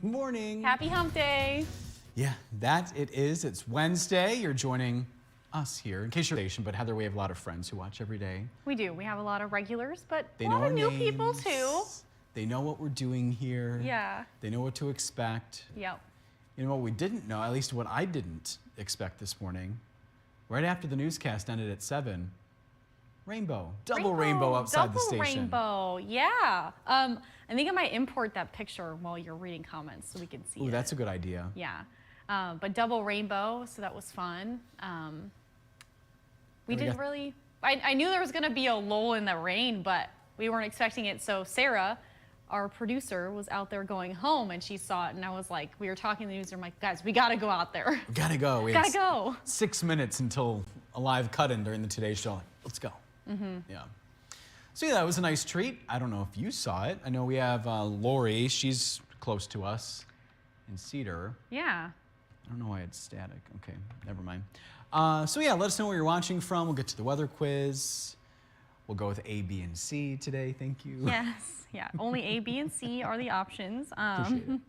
Good morning. Happy hump day. Yeah, that it is. It's Wednesday. You're joining us here. In case you're station, but Heather, we have a lot of friends who watch every day. We do. We have a lot of regulars, but They a know lot our of new names. people too. They know what we're doing here. Yeah. They know what to expect. Yep. You know what we didn't know, at least what I didn't expect this morning, right after the newscast ended at 7, rainbow. Double rainbow outside the station. Double rainbow, yeah. I think I might import that picture while you're reading comments so we can see it. Ooh, that's a good idea. Yeah. But double rainbow, so that was fun. We didn't really, I knew there was gonna be a lull in the rain, but we weren't expecting it. So Sarah, our producer, was out there going home and she saw it, and I was like, we were talking in the news, I'm like, guys, we gotta go out there. We gotta go. We gotta go. 6 minutes until a live cut-in during the Today Show. Let's go. Yeah. So yeah, that was a nice treat. I don't know if you saw it. I know we have Lori. She's close to us in Cedar. Yeah. I don't know why it's static. Okay, never mind. So yeah, let us know where you're watching from. We'll get to the weather quiz. We'll go with A, B, and C today. Thank you. Yes. Yeah. Only A, B, and C are the options. Appreciate it.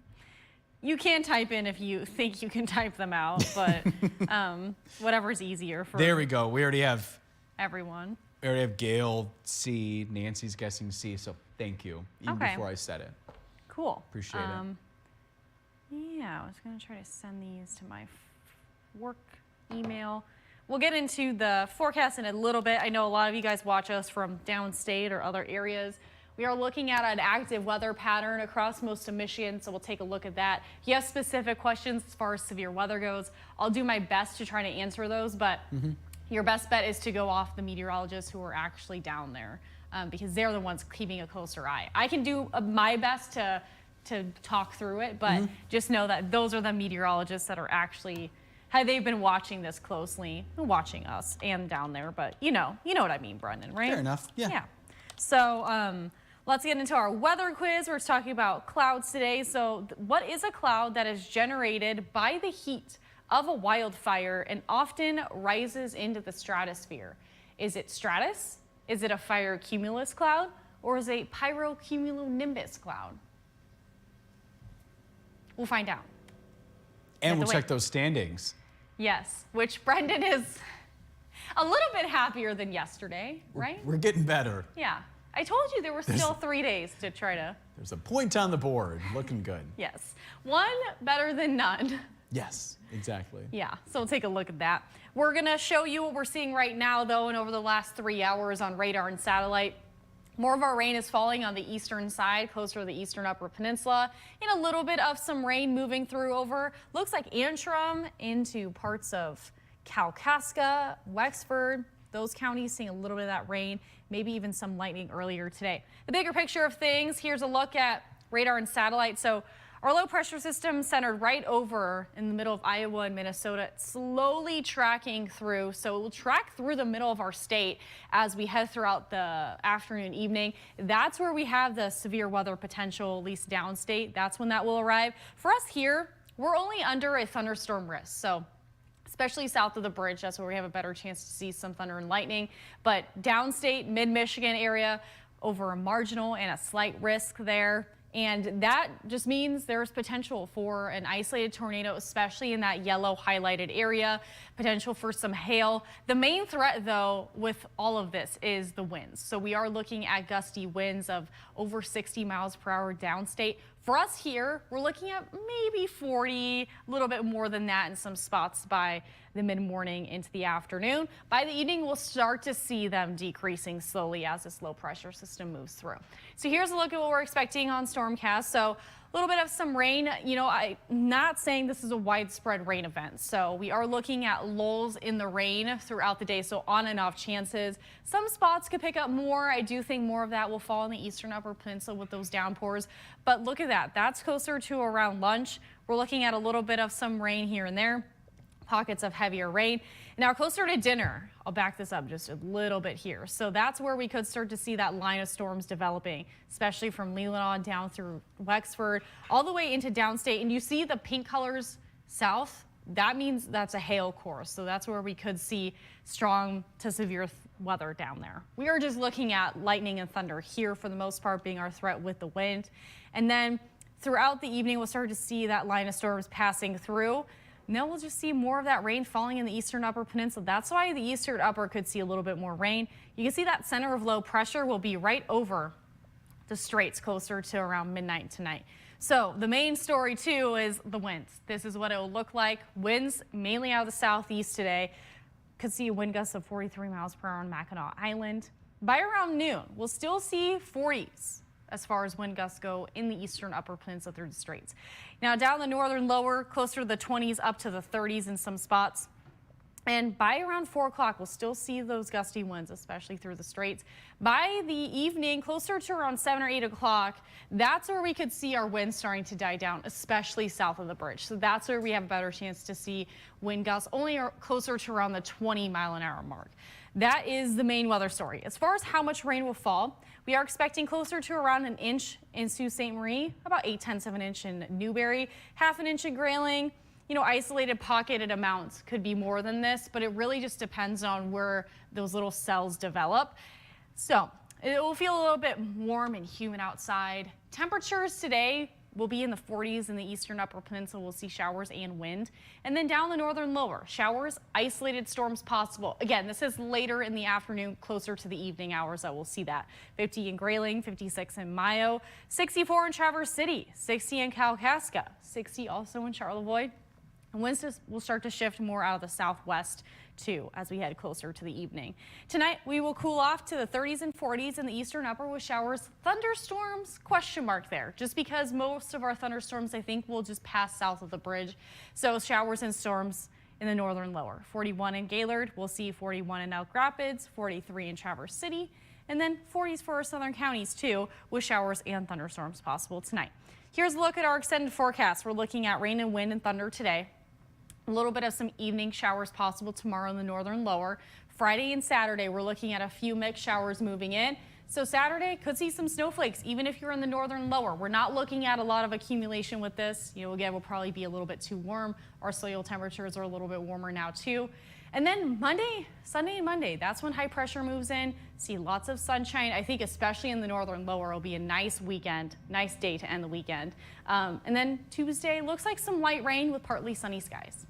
You can type in if you think you can type them out, but whatever's easier for There we go. We already have everyone. We already have Gail C. Nancy's guessing C. So thank you. Even before I said it. Cool. Appreciate it. Yeah, I was going to try to send these to my work email. We'll get into the forecast in a little bit. I know a lot of you guys watch us from downstate or other areas. We are looking at an active weather pattern across most of Michigan, so we'll take a look at that. If you have specific questions as far as severe weather goes, I'll do my best to try to answer those, but your best bet is to go off the meteorologists who are actually down there because they're the ones keeping a closer eye. I can do my best to talk through it, but just know that those are the meteorologists that are actually, they've been watching this closely, watching us and down there, but you know what I mean, Brendan, right? Fair enough, yeah. Yeah. So let's get into our weather quiz. We're talking about clouds today. So what is a cloud that is generated by the heat of a wildfire and often rises into the stratosphere? Is it stratus? Is it a fire cumulus cloud? Or is it a pyrocumulonimbus cloud? We'll find out. And we'll check those standings. Yes, which Brendan is a little bit happier than yesterday, right? We're getting better. Yeah. I told you there were still 3 days to try to. There's a point on the board. Looking good. Yes. One better than none. Yes, exactly. Yeah, so we'll take a look at that. We're going to show you what we're seeing right now, though, and over the last 3 hours on radar and satellite. More of our rain is falling on the eastern side, closer to the eastern upper peninsula, and a little bit of some rain moving through over, looks like Antrim into parts of Kalkaska, Wexford. Those counties seeing a little bit of that rain, maybe even some lightning earlier today. The bigger picture of things, here's a look at radar and satellite. So our low pressure system centered right over in the middle of Iowa and Minnesota, slowly tracking through. So it will track through the middle of our state as we head throughout the afternoon, evening. That's where we have the severe weather potential, at least downstate. That's when that will arrive. For us here, we're only under a thunderstorm risk. So especially south of the bridge, that's where we have a better chance to see some thunder and lightning. But downstate, mid-Michigan area, over a marginal and a slight risk there. And that just means there's potential for an isolated tornado, especially in that yellow highlighted area, potential for some hail. The main threat, though, with all of this is the winds. So we are looking at gusty winds of over 60 miles per hour downstate. For us here, we're looking at maybe 40, a little bit more than that in some spots by the mid-morning into the afternoon. By the evening, we'll start to see them decreasing slowly as this low pressure system moves through. So here's a look at what we're expecting on Stormcast. So a little bit of some rain. You know, I'm not saying this is a widespread rain event. So we are looking at lulls in the rain throughout the day. So on and off chances. Some spots could pick up more. I do think more of that will fall in the eastern upper peninsula with those downpours. But look at that. That's closer to around lunch. We're looking at a little bit of some rain here and there. Pockets of heavier rain. Now closer to dinner, I'll back this up just a little bit here. So that's where we could start to see that line of storms developing, especially from Leland on down through Wexford, all the way into downstate. And you see the pink colors south, that means that's a hail course. So that's where we could see strong to severe weather down there. We are just looking at lightning and thunder here for the most part being our threat with the wind. And then throughout the evening, we'll start to see that line of storms passing through. And then we'll just see more of that rain falling in the eastern upper peninsula. That's why the eastern upper could see a little bit more rain. You can see that center of low pressure will be right over the straits closer to around midnight tonight. So the main story too is the winds. This is what it will look like. Winds mainly out of the southeast today. Could see a wind gust of 43 miles per hour on Mackinac Island. By around noon, we'll still see 40s as far as wind gusts go in the eastern upper peninsula through the straits. Now down the northern lower, closer to the 20s up to the 30s in some spots. And by around 4 o'clock, we'll still see those gusty winds, especially through the straits. By the evening, closer to around 7 or 8 o'clock, that's where we could see our winds starting to die down, especially south of the bridge. So that's where we have a better chance to see wind gusts only closer to around the 20-mile-an-hour mark. That is the main weather story. As far as how much rain will fall, we are expecting closer to around an inch in Sault Ste. Marie, about 8/10 of an inch in Newberry, half an inch in Grayling. You know, isolated pocketed amounts could be more than this, but it really just depends on where those little cells develop. So it will feel a little bit warm and humid outside. Temperatures today will be in the 40s in the eastern upper peninsula. We'll see showers and wind. And then down the northern lower, showers, isolated storms possible. Again, this is later in the afternoon, closer to the evening hours that we'll see that. 50 in Grayling, 56 in Mayo, 64 in Traverse City, 60 in Kalkaska, 60 also in Charlevoix. And winds will start to shift more out of the southwest too as we head closer to the evening. Tonight we will cool off to the 30s and 40s in the eastern upper with showers, thunderstorms, question mark there, just because most of our thunderstorms I think will just pass south of the bridge. So showers and storms in the northern lower. 41 in Gaylord, we'll see 41 in Elk Rapids, 43 in Traverse City, and then 40s for our southern counties too, with showers and thunderstorms possible tonight. Here's a look at our extended forecast. We're looking at rain and wind and thunder today. A little bit of some evening showers possible tomorrow in the northern lower. Friday and Saturday, we're looking at a few mixed showers moving in. So Saturday could see some snowflakes, even if you're in the northern lower. We're not looking at a lot of accumulation with this. You know, again, we'll probably be a little bit too warm. Our soil temperatures are a little bit warmer now too. And then Sunday and Monday, that's when high pressure moves in. See lots of sunshine. I think especially in the northern lower, it'll be a nice weekend, nice day to end the weekend. And then Tuesday looks like some light rain with partly sunny skies.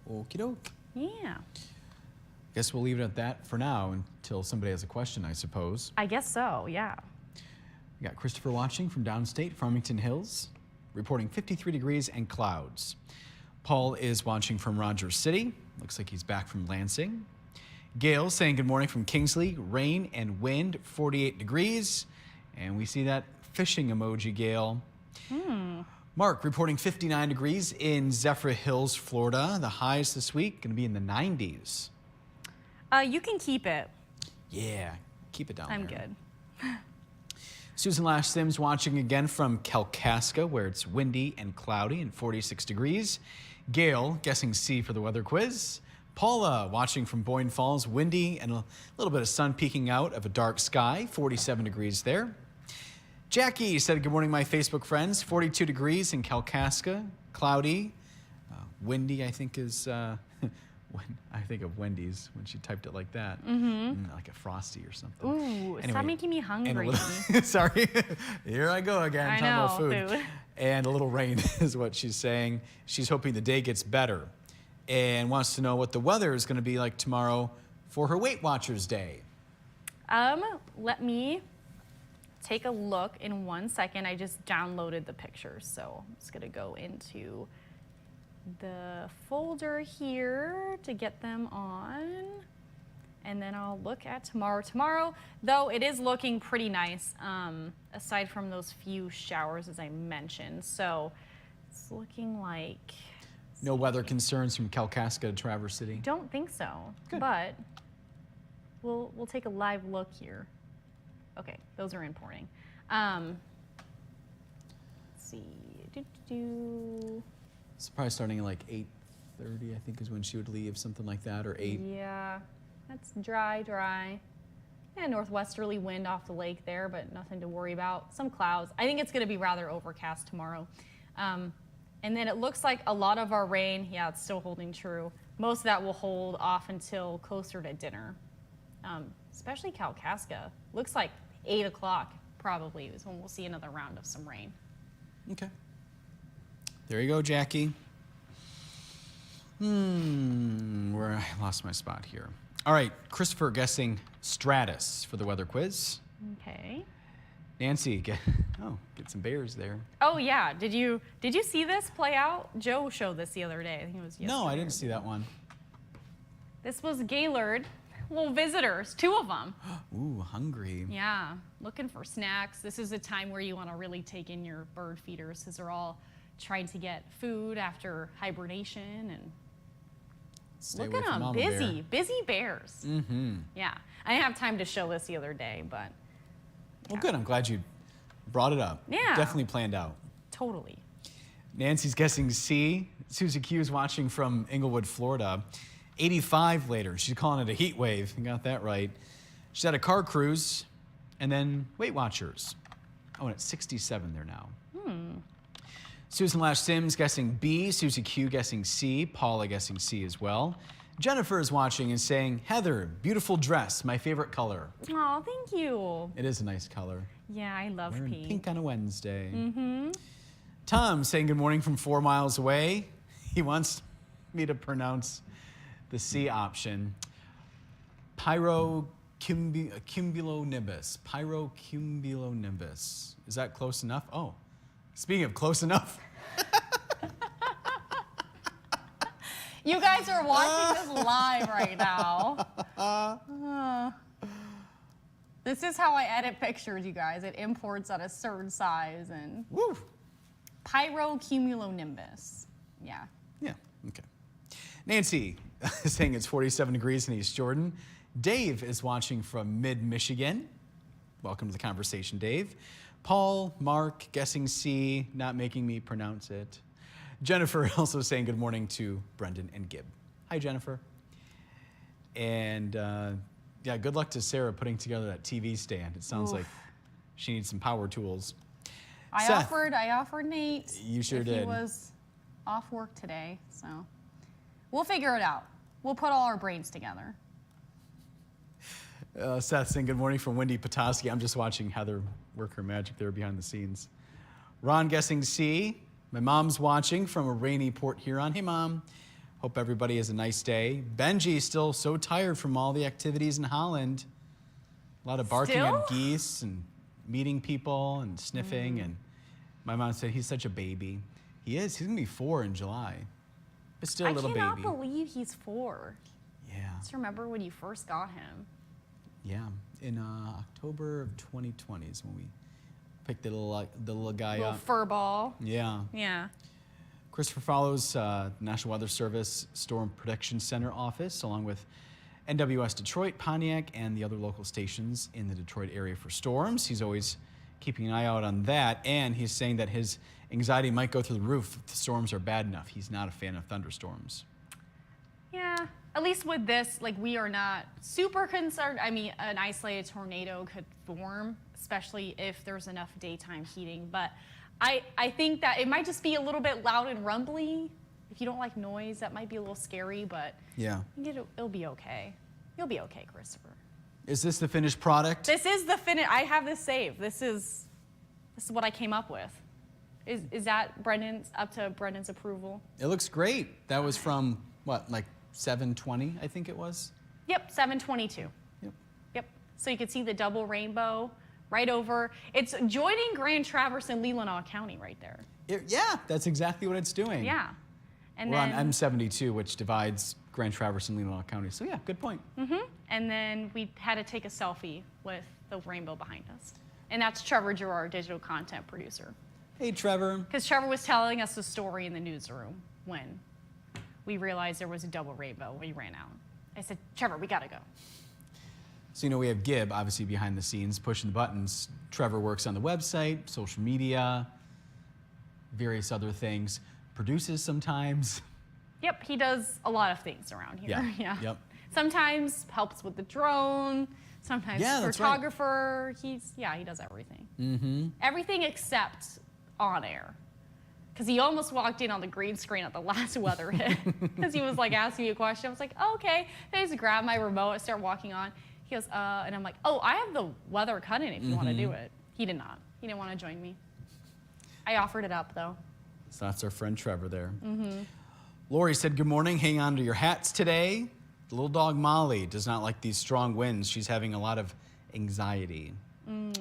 Okie doke. Yeah. Guess we'll leave it at that for now until somebody has a question, I suppose. I guess so, yeah. We got Christopher watching from downstate, Farmington Hills, reporting 53 degrees and clouds. Paul is watching from Rogers City. Looks like he's back from Lansing. Gail saying good morning from Kingsley. Rain and wind, 48 degrees. And we see that fishing emoji, Gail. Mark reporting 59 degrees in Zephyr Hills, Florida. The highs this week going to be in the 90s. You can keep it. Yeah, keep it down I'm there. good. Susan Lash Sims watching again from Kalkaska, where it's windy and cloudy and 46 degrees. Gail guessing C for the weather quiz. Paula watching from Boyne Falls, windy and a little bit of sun peeking out of a dark sky, 47 degrees there. Jackie said, good morning, my Facebook friends. 42 degrees in Kalkaska, cloudy, windy, I think is, when I think of Wendy's when she typed it like that. Like a Frosty or something. Ooh, Anyway, stop making me hungry. Sorry, here I go again, I talking know, about food. And a little rain is what she's saying. She's hoping the day gets better and wants to know what the weather is going to be like tomorrow for her Weight Watchers Day. Let me take a look in 1 second. I just downloaded the pictures, so I'm just gonna go into the folder here to get them on, and then I'll look at tomorrow. Tomorrow, though, it is looking pretty nice, aside from those few showers as I mentioned. So it's looking like No weather concerns from Kalkaska to Traverse City? Don't think so. Good. But we'll take a live look here. Okay, those are importing. Let's see. It's probably starting at like 8:30, I think is when she would leave, something like that, or 8. Yeah, that's dry. Yeah, northwesterly wind off the lake there, but nothing to worry about. Some clouds. I think it's going to be rather overcast tomorrow. And then it looks like a lot of our rain, yeah, it's still holding true. Most of that will hold off until closer to dinner, especially Kalkaska. Looks like 8 o'clock probably is when we'll see another round of some rain. Okay. There you go, Jackie. Where I lost my spot here. All right, Christopher guessing stratus for the weather quiz. Okay. Nancy, get some bears there. Oh yeah, did you see this play out? Joe showed this the other day. I think it was yesterday. No, I didn't see that one. This was Gaylord. Little visitors, 2 of them. Ooh, hungry. Yeah, looking for snacks. This is a time where you want to really take in your bird feeders because they're all trying to get food after hibernation and Stay look away at from them, Mama Bear. busy bears. Mm-hmm. Yeah, I didn't have time to show this the other day, but Well, good. I'm glad you brought it up. Yeah. Definitely planned out. totally. Nancy's guessing C. Susie Q is watching from Inglewood, Florida. 85 later. She's calling it a heat wave. You got that right. She's at a car cruise, and then Weight Watchers. Oh, and it's 67 there now. Susan Lash Sims guessing B. Susie Q guessing C. Paula guessing C as well. Jennifer is watching and saying, Heather, beautiful dress, my favorite color. Oh, thank you. It is a nice color. Yeah, I love Wearing pink. pink on a Wednesday. Tom saying good morning from 4 miles away. He wants me to pronounce the C option. Pyrocumulonimbus. Pyrocumulonimbus. Is that close enough? Oh, speaking of close enough. You guys are watching this live right now. This is how I edit pictures, you guys. It imports at a certain size and Woo. pyrocumulonimbus. Yeah. Yeah, okay. Nancy is saying it's 47 degrees in East Jordan. Dave is watching from mid-Michigan. Welcome to the conversation, Dave. Paul, Mark, guessing C, not making me pronounce it. Jennifer also saying good morning to Brendan and Gib. Hi, Jennifer. And yeah, good luck to Sarah putting together that TV stand. It sounds like she needs some power tools. I Seth, offered Nate. You sure if did. He was off work today, so we'll figure it out. We'll put all our brains together. Seth saying good morning from Wendy Petoskey. I'm just watching Heather work her magic there behind the scenes. Ron guessing C. My mom's watching from a rainy Port Huron. Hey, Mom. Hope everybody has a nice day. Benji still so tired from all the activities in Holland. A lot of barking Still? at geese and meeting people and sniffing. And my mom said he's such a baby. He is. He's going to be 4 in July. But still a little baby. I cannot believe he's 4. Yeah. Just remember when you first got him. Yeah. In October of 2020 is when we picked the little guy Little up. fur ball. Yeah. Yeah. Christopher follows National Weather Service Storm Protection Center office, along with NWS Detroit, Pontiac, and the other local stations in the Detroit area for storms. He's always keeping an eye out on that, and he's saying that his anxiety might go through the roof if the storms are bad enough. He's not a fan of thunderstorms. Yeah. At least with this, like, we are not super concerned. I mean, an isolated tornado could form, especially if there's enough daytime heating. But I think that it might just be a little bit loud and rumbly. If you don't like noise, that might be a little scary, but Yeah. I think it'll be okay. You'll be okay, Christopher. Is this the finished product? This is the finish. I have this saved. This is what I came up with. Is that up to Brendan's approval? It looks great. That was from, what, like 7:20, I think it was? Yep, 722. Yep. Yep. So you can see the double rainbow right over. It's joining Grand Traverse and Leelanau County right there. Yeah, that's exactly what it's doing. Yeah. And We're then, on M72, which divides Grand Traverse and Leelanau County. So yeah, good point. And then we had to take a selfie with the rainbow behind us. And that's Trevor Gerard, digital content producer. Hey, Trevor. Because Trevor was telling us the story in the newsroom when we realized there was a double rainbow. We ran out. I said, Trevor, we gotta go. So, you know, we have Gib, obviously, behind the scenes, pushing the buttons. Trevor works on the website, social media, various other things. Produces sometimes. Yep, he does a lot of things around here. Yeah. Yep. Sometimes helps with the drone. Sometimes Yeah, that's right. photographer. He does everything. Everything except on air. Because he almost walked in on the green screen at the last weather hit. Because he was like asking me a question. I was like, oh, okay. Then I just grab my remote and start walking on. He goes, and I'm like, oh, I have the weather cut in if you want to do it. He did not. He didn't want to join me. I offered it up, though. So that's our friend Trevor there. Lori said, good morning. Hang on to your hats today. The little dog Molly does not like these strong winds. She's having a lot of anxiety.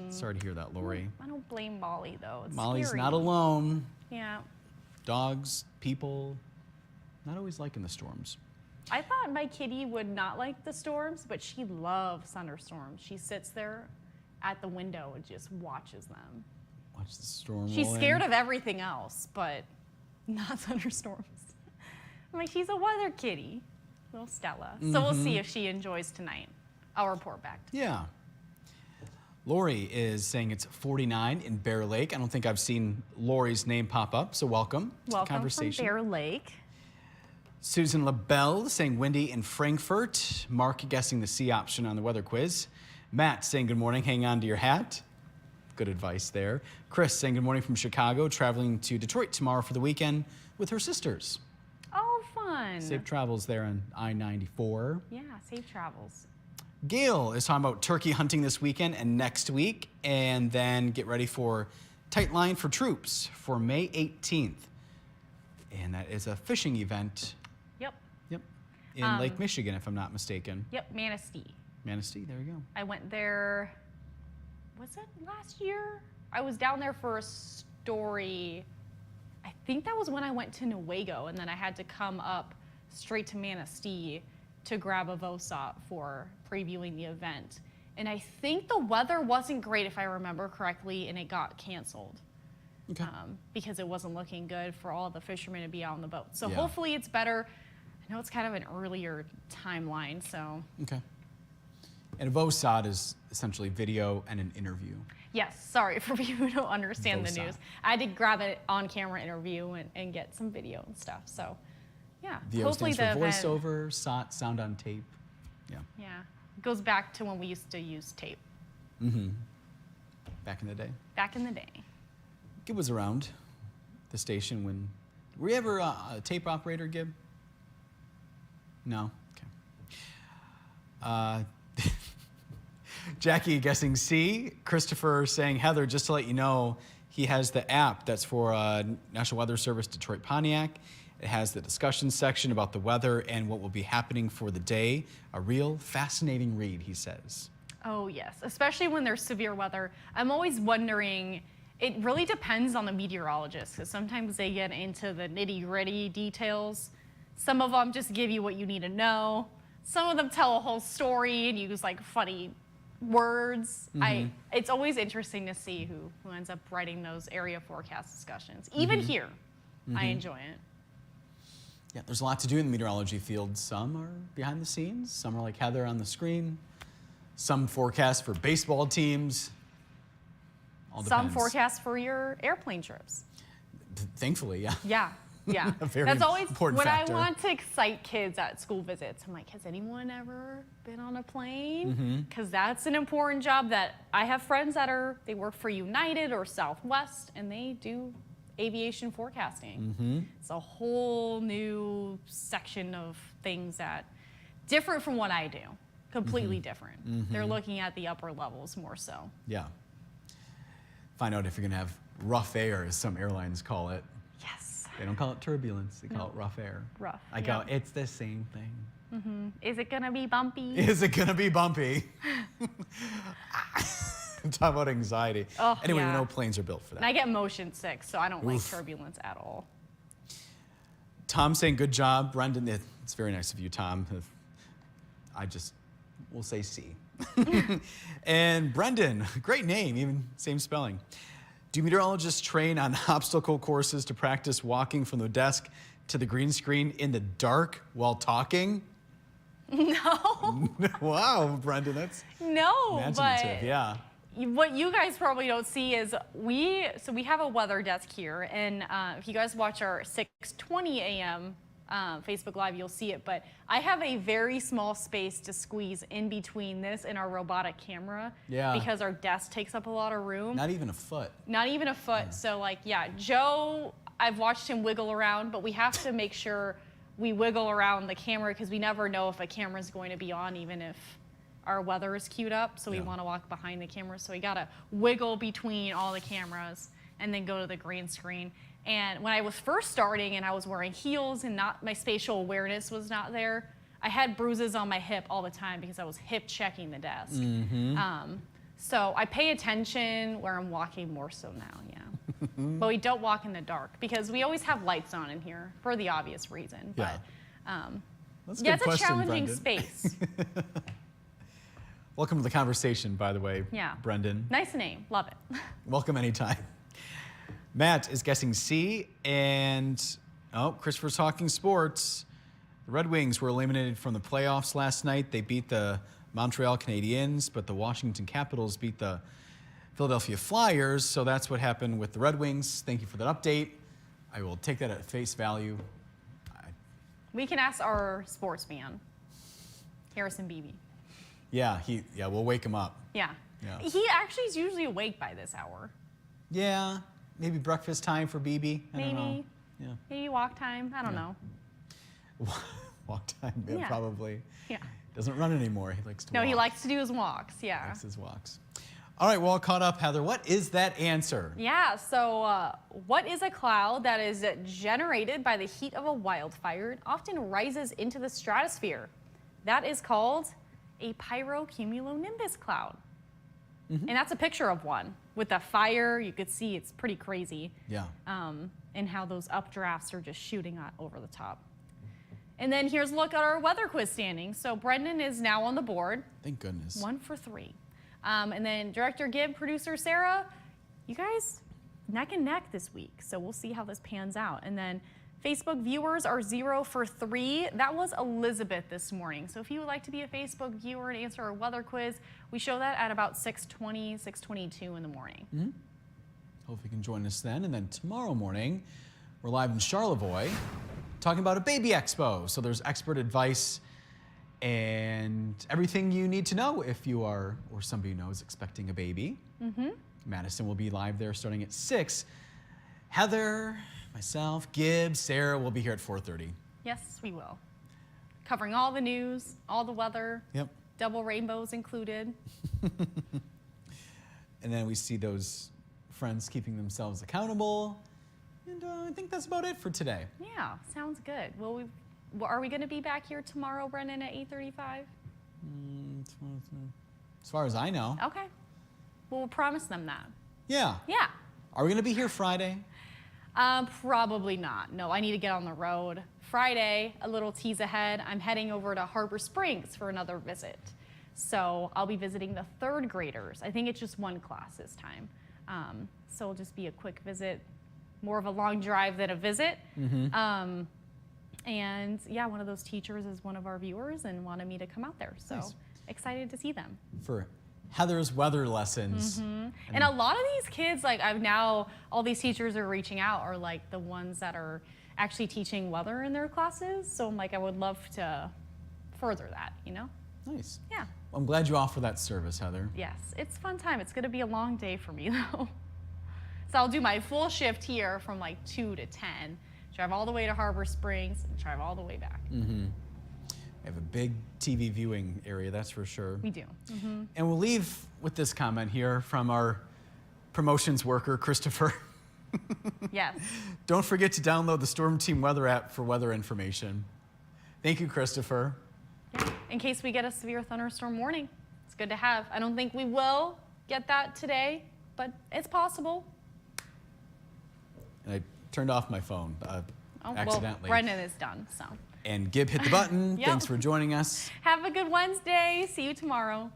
Sorry to hear that, Lori. I don't blame Molly, though. It's Molly's scary. not alone. Yeah. Dogs, people, not always liking the storms. I thought my kitty would not like the storms, but she loves thunderstorms. She sits there at the window and just watches them. Watch the storm She's roll in. scared of everything else, but not thunderstorms. I'm like, she's a weather kitty, little Stella. So we'll see if she enjoys tonight. I'll report back. Yeah. Lori is saying it's 49 in Bear Lake. I don't think I've seen Lori's name pop up, so welcome to the Welcome conversation. from Bear Lake. Susan LaBelle saying windy in Frankfurt. Mark guessing the C option on the weather quiz. Matt saying good morning, hang on to your hat. Good advice there. Chris saying good morning from Chicago, traveling to Detroit tomorrow for the weekend with her sisters. Oh, fun. Safe travels there on I-94. Yeah, safe travels. Gail is talking about turkey hunting this weekend and next week, and then get ready for Tight Line for Troops for May 18th. And that is a fishing event. Yep. In Lake Michigan, if I'm not mistaken. Yep, Manistee. Manistee, there you go. I went there, was it last year? I was down there for a story. I think that was when I went to Newaygo, and then I had to come up straight to Manistee to grab a VOSOT for previewing the event. And I think the weather wasn't great, if I remember correctly, and it got canceled. Okay. Because it wasn't looking good for all the fishermen to be out on the boat. So Yeah. hopefully it's better. I know it's kind of an earlier timeline, so. Okay. And a VOSOT is essentially video and an interview. Yes, sorry for people who don't understand the VOSOT. news. I had to grab an on-camera interview and get some video and stuff. So, yeah. VO hopefully stands for the event- voiceover, SOT, sound on tape. Yeah. Yeah, it goes back to when we used to use tape Back in the day. back in the day. Gib was around the station when. Were you ever a tape operator, Gib? No? Okay. Jackie guessing C. Christopher saying, Heather, just to let you know, he has the app that's for National Weather Service Detroit Pontiac. It has the discussion section about the weather and what will be happening for the day. A real fascinating read, he says. Oh, yes, especially when there's severe weather. I'm always wondering, it really depends on the meteorologist, because sometimes they get into the nitty-gritty details. Some of them just give you what you need to know. Some of them tell a whole story and use like funny words. It's always interesting to see who ends up writing those area forecast discussions. Even here, I enjoy it. Yeah, there's a lot to do in the meteorology field. Some are behind the scenes. Some are like Heather on the screen. Some forecast for baseball teams. All Some depends. forecasts for your airplane trips. Thankfully, yeah. Yeah. Yeah, A very that's always important when factor. I want to excite kids at school visits. I'm like, has anyone ever been on a plane? Because that's an important job that I have friends that they work for United or Southwest, and they do aviation forecasting. It's a whole new section of things that different from what I do, completely different. They're looking at the upper levels more so. Yeah. Find out if you're going to have rough air, as some airlines call it. Yes. They don't call it turbulence, they call it rough air. Rough, I go, it's the same thing. Is it gonna be bumpy? Is it going to be bumpy? Talk about anxiety. Oh, Anyway, yeah. we know planes are built for that. And I get motion sick, so I don't like turbulence at all. Tom saying, good job. Brendan, it's very nice of you, Tom. We'll say C. And Brendan, great name, even same spelling. Do meteorologists train on obstacle courses to practice walking from the desk to the green screen in the dark while talking? No. Wow, Brendan, that's No, imaginative. but Yeah. what you guys probably don't see is we have a weather desk here, and if you guys watch our 6:20 a.m. Facebook Live, you'll see it. But I have a very small space to squeeze in between this and our robotic camera. Yeah. Because our desk takes up a lot of room. Not even a foot. Not even a foot. So like, yeah, Joe, I've watched him wiggle around, but we have to make sure we wiggle around the camera because we never know if a camera is going to be on, even if our weather is queued up. So we Yeah. want to walk behind the camera. So we got to wiggle between all the cameras. and then go to the green screen. And when I was first starting and I was wearing heels and my spatial awareness was not there, I had bruises on my hip all the time because I was hip checking the desk. So I pay attention where I'm walking more so now, yeah. But we don't walk in the dark because we always have lights on in here for the obvious reason. Yeah. But That's a yeah, good it's a question, challenging Brendan. space. Welcome to the conversation, by the way, Yeah. Brendan. Nice name, love it. Welcome anytime. Matt is guessing C, and Christopher's talking sports. The Red Wings were eliminated from the playoffs last night. They beat the Montreal Canadiens, but the Washington Capitals beat the Philadelphia Flyers, so that's what happened with the Red Wings. Thank you for that update. I will take that at face value. We can ask our sports man, Harrison Beebe. Yeah, we'll wake him up. Yeah. Yeah. He actually is usually awake by this hour. Yeah, maybe breakfast time for BB. I don't know. Yeah. Maybe walk time. I don't know. Walk time, Yeah. probably. Yeah. Doesn't run anymore. He likes to walk. No, he likes to do his walks. Yeah. Likes his walks. All right, well, caught up, Heather. What is that answer? Yeah, so what is a cloud that is generated by the heat of a wildfire and often rises into the stratosphere? That is called a pyrocumulonimbus cloud. And that's a picture of one. With the fire, you could see it's pretty crazy. Yeah. And how those updrafts are just shooting over the top. And then here's a look at our weather quiz standings. So Brendan is now on the board. Thank goodness. 1 for 3. And then Director Gibb, Producer Sarah, you guys neck and neck this week. So we'll see how this pans out. And then Facebook viewers are 0 for 3. That was Elizabeth this morning. So if you would like to be a Facebook viewer and answer our weather quiz, we show that at about 6:20, 6:22 in the morning. Hope you can join us then. And then tomorrow morning, we're live in Charlevoix talking about a baby expo. So there's expert advice and everything you need to know if you are, or somebody you know is expecting a baby. Madison will be live there starting at 6. Heather, myself, Gibbs, Sarah will be here at 4:30. Yes, we will. Covering all the news, all the weather, Yep. double rainbows included. And then we see those friends keeping themselves accountable. And I think that's about it for today. Yeah, sounds good. Are we going to be back here tomorrow, Brendan, at 8:35? As far as I know. Okay. Well, we'll promise them that. Yeah. Yeah. Are we going to be here Friday? Probably not. No, I need to get on the road. Friday, a little tease ahead, I'm heading over to Harbor Springs for another visit. So I'll be visiting the 3rd graders. I think it's just one class this time. So it'll just be a quick visit, more of a long drive than a visit. And yeah, one of those teachers is one of our viewers and wanted me to come out there. So Nice. Excited to see them. For Heather's weather lessons. And a lot of these kids, like all these teachers are reaching out are like the ones that are actually teaching weather in their classes. So I'm like, I would love to further that, you know? Nice. Yeah. Well, I'm glad you offer that service, Heather. Yes, it's a fun time. It's gonna be a long day for me though. So I'll do my full shift here from like 2 to 10, drive all the way to Harbor Springs and drive all the way back. We have a big TV viewing area, that's for sure. We do. And we'll leave with this comment here from our promotions worker, Christopher. Yes. Don't forget to download the Storm Team Weather app for weather information. Thank you, Christopher. Yeah. In case we get a severe thunderstorm warning. It's good to have. I don't think we will get that today, but it's possible. And I turned off my phone accidentally. Well, Brendan is done, so. And Gib hit the button. Yep. Thanks for joining us. Have a good Wednesday. See you tomorrow.